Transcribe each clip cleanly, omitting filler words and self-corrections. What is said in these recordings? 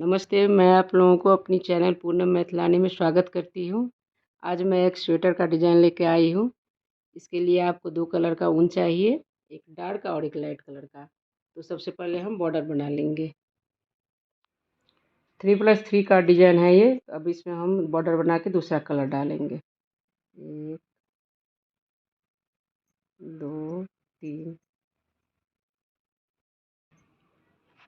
नमस्ते, मैं आप लोगों को अपनी चैनल पूनम मैथिलानी में स्वागत करती हूँ। आज मैं एक स्वेटर का डिज़ाइन लेके आई हूँ। इसके लिए आपको 2 कलर का ऊन चाहिए, एक डार्क और एक लाइट कलर का। तो सबसे पहले हम बॉर्डर बना लेंगे। 3+3 का डिज़ाइन है ये। अब इसमें हम बॉर्डर बना के दूसरा कलर डालेंगे। 1, 2, 3।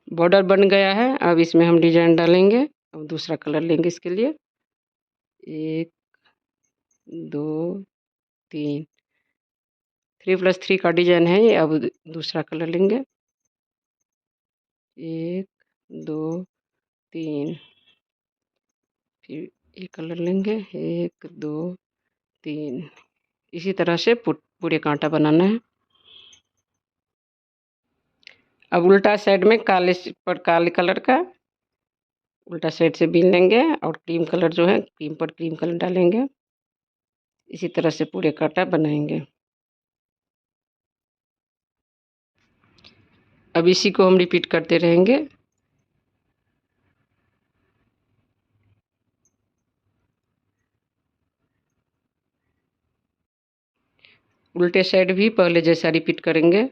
बॉर्डर बन गया है। अब इसमें हम डिज़ाइन डालेंगे। अब दूसरा कलर लेंगे इसके लिए। 1, 2, 3। 3+3 का डिज़ाइन है ये। अब दूसरा कलर लेंगे। 1, 2, 3। फिर ये कलर लेंगे। 1, 2, 3। इसी तरह से पूरे कांटा बनाना है। अब उल्टा साइड में काले कलर का उल्टा साइड से बीन लेंगे और क्रीम कलर जो है क्रीम पर क्रीम कलर डालेंगे। इसी तरह से पूरे कांटा बनाएंगे। अब इसी को हम रिपीट करते रहेंगे। उल्टे साइड भी पहले जैसा रिपीट करेंगे।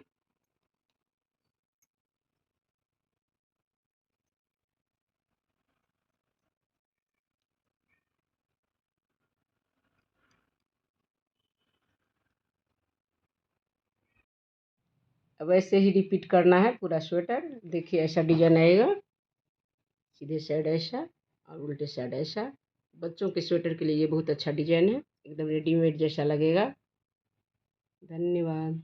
अब ऐसे ही रिपीट करना है पूरा स्वेटर। देखिए ऐसा डिजाइन आएगा। सीधे साइड ऐसा और उल्टे साइड ऐसा। बच्चों के स्वेटर के लिए ये बहुत अच्छा डिजाइन है। एकदम रेडीमेड जैसा लगेगा। धन्यवाद।